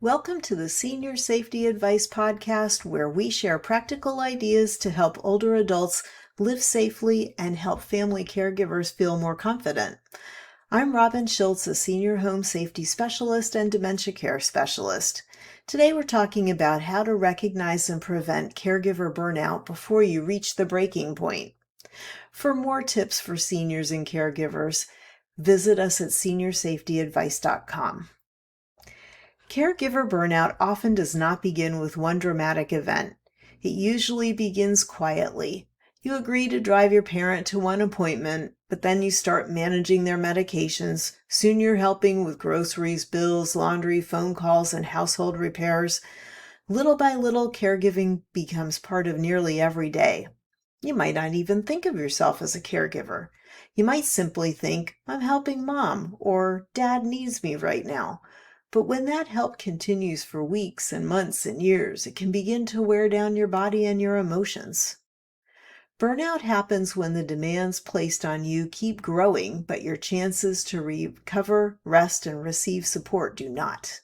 Welcome to the Senior Safety Advice Podcast, where we share practical ideas to help older adults live safely and help family caregivers feel more confident. I'm Robin Schiltz, a Senior Home Safety Specialist and Dementia Care Specialist. Today we're talking about how to recognize and prevent caregiver burnout before you reach the breaking point. For more tips for seniors and caregivers, visit us at seniorsafetyadvice.com. Caregiver burnout often does not begin with one dramatic event. It usually begins quietly. You agree to drive your parent to one appointment, but then you start managing their medications. Soon you're helping with groceries, bills, laundry, phone calls, and household repairs. Little by little, caregiving becomes part of nearly every day. You might not even think of yourself as a caregiver. You might simply think, I'm helping mom, or dad needs me right now. But when that help continues for weeks and months and years, it can begin to wear down your body and your emotions. Burnout happens when the demands placed on you keep growing, but your chances to recover, rest, and receive support do not.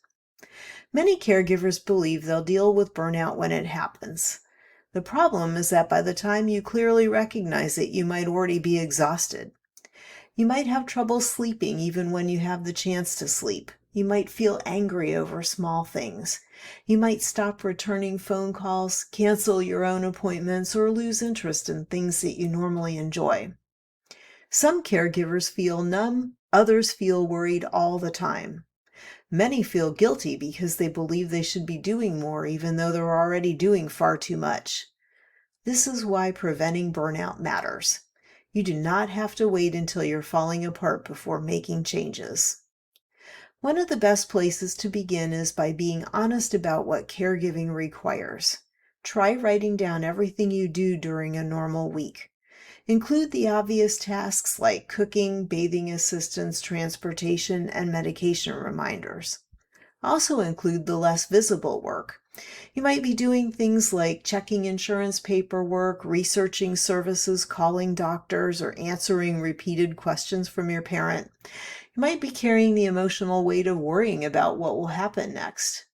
Many caregivers believe they'll deal with burnout when it happens. The problem is that by the time you clearly recognize it, you might already be exhausted. You might have trouble sleeping even when you have the chance to sleep. You might feel angry over small things. You might stop returning phone calls, cancel your own appointments, or lose interest in things that you normally enjoy. Some caregivers feel numb, others feel worried all the time. Many feel guilty because they believe they should be doing more even though they're already doing far too much. This is why preventing burnout matters. You do not have to wait until you're falling apart before making changes. One of the best places to begin is by being honest about what caregiving requires. Try writing down everything you do during a normal week. Include the obvious tasks like cooking, bathing assistance, transportation, and medication reminders. Also include the less visible work. You might be doing things like checking insurance paperwork, researching services, calling doctors, or answering repeated questions from your parent. You might be carrying the emotional weight of worrying about what will happen next.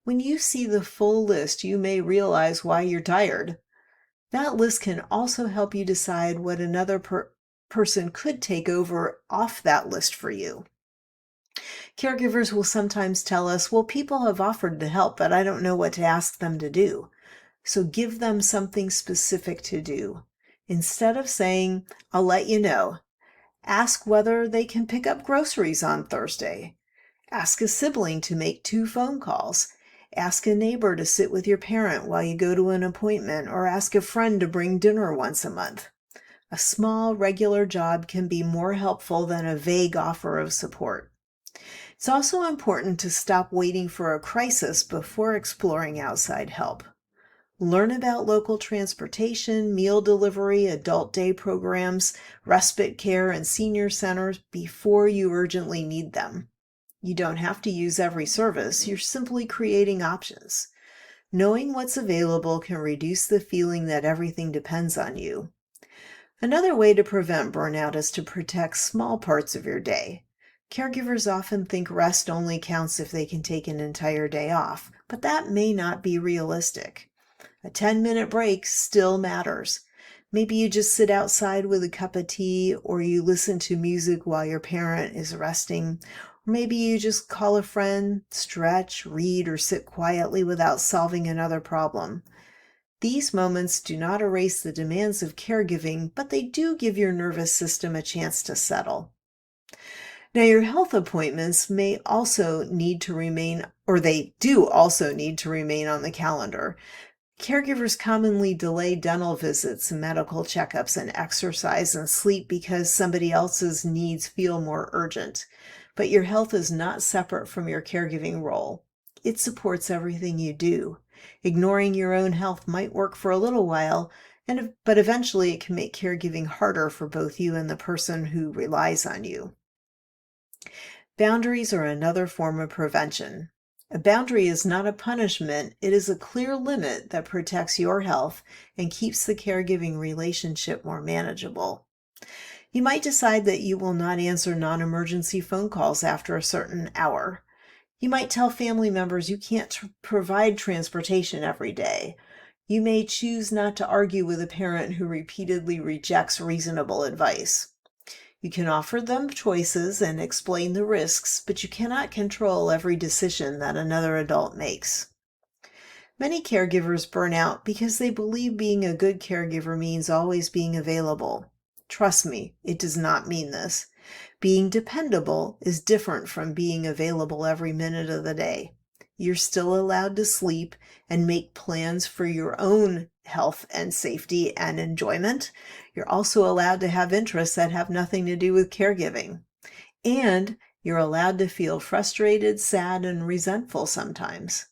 When you see the full list, you may realize why you're tired. That list can also help you decide what another person could take over off that list for you. Caregivers will sometimes tell us, well, people have offered to help, but I don't know what to ask them to do. So give them something specific to do. Instead of saying, I'll let you know, ask whether they can pick up groceries on Thursday. Ask a sibling to make 2 phone calls. Ask a neighbor to sit with your parent while you go to an appointment, or ask a friend to bring dinner once a month. A small, regular job can be more helpful than a vague offer of support. It's also important to stop waiting for a crisis before exploring outside help. Learn about local transportation, meal delivery, adult day programs, respite care, and senior centers before you urgently need them. You don't have to use every service, you're simply creating options. Knowing what's available can reduce the feeling that everything depends on you. Another way to prevent burnout is to protect small parts of your day. Caregivers often think rest only counts if they can take an entire day off, but that may not be realistic. A 10-minute break still matters. Maybe you just sit outside with a cup of tea, or you listen to music while your parent is resting, or maybe you just call a friend, stretch, read, or sit quietly without solving another problem. These moments do not erase the demands of caregiving, but they do give your nervous system a chance to settle. Now, your health appointments may also need to remain, or they do also need to remain on the calendar. Caregivers commonly delay dental visits, medical checkups, and exercise and sleep because somebody else's needs feel more urgent. But your health is not separate from your caregiving role. It supports everything you do. Ignoring your own health might work for a little while, but eventually it can make caregiving harder for both you and the person who relies on you. Boundaries are another form of prevention. A boundary is not a punishment, it is a clear limit that protects your health and keeps the caregiving relationship more manageable. You might decide that you will not answer non-emergency phone calls after a certain hour. You might tell family members you can't provide transportation every day. You may choose not to argue with a parent who repeatedly rejects reasonable advice. You can offer them choices and explain the risks, but you cannot control every decision that another adult makes. Many caregivers burn out because they believe being a good caregiver means always being available. Trust me, it does not mean this. Being dependable is different from being available every minute of the day. You're still allowed to sleep and make plans for your own health and safety and enjoyment. You're also allowed to have interests that have nothing to do with caregiving. And you're allowed to feel frustrated, sad, and resentful sometimes.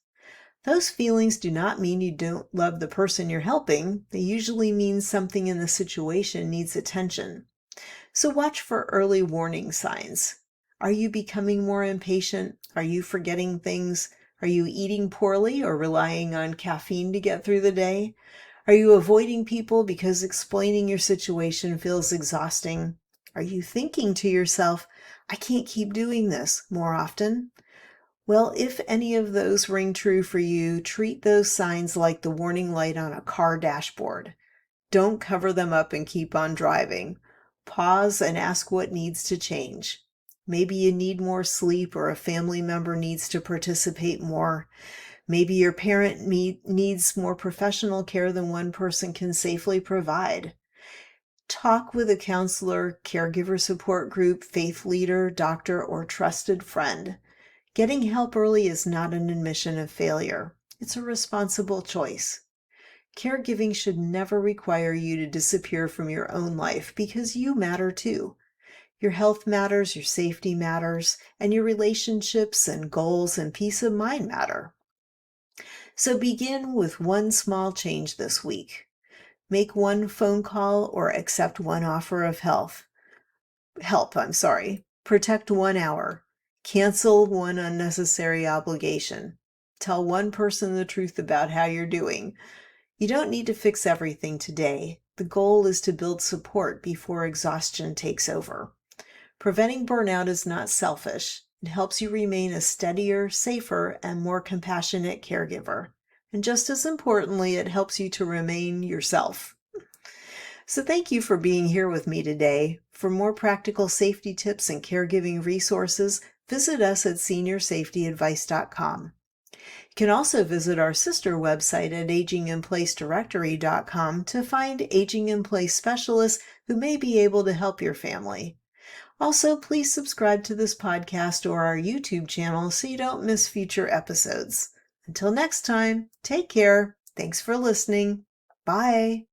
Those feelings do not mean you don't love the person you're helping. They usually mean something in the situation needs attention. So watch for early warning signs. Are you becoming more impatient? Are you forgetting things? Are you eating poorly or relying on caffeine to get through the day? Are you avoiding people because explaining your situation feels exhausting? Are you thinking to yourself, I can't keep doing this more often? Well, if any of those ring true for you, treat those signs like the warning light on a car dashboard. Don't cover them up and keep on driving. Pause and ask what needs to change. Maybe you need more sleep or a family member needs to participate more. Maybe your parent needs more professional care than one person can safely provide. Talk with a counselor, caregiver support group, faith leader, doctor, or trusted friend. Getting help early is not an admission of failure. It's a responsible choice. Caregiving should never require you to disappear from your own life because you matter too. Your health matters, your safety matters, and your relationships and goals and peace of mind matter. So begin with one small change this week. Make one phone call or accept one offer of help. Protect 1 hour. Cancel one unnecessary obligation. Tell one person the truth about how you're doing. You don't need to fix everything today. The goal is to build support before exhaustion takes over. Preventing burnout is not selfish. It helps you remain a steadier, safer, and more compassionate caregiver. And just as importantly, it helps you to remain yourself. So thank you for being here with me today. For more practical safety tips and caregiving resources, visit us at seniorsafetyadvice.com. You can also visit our sister website at aginginplacedirectory.com to find aging in place specialists who may be able to help your family. Also, please subscribe to this podcast or our YouTube channel so you don't miss future episodes. Until next time, take care. Thanks for listening. Bye.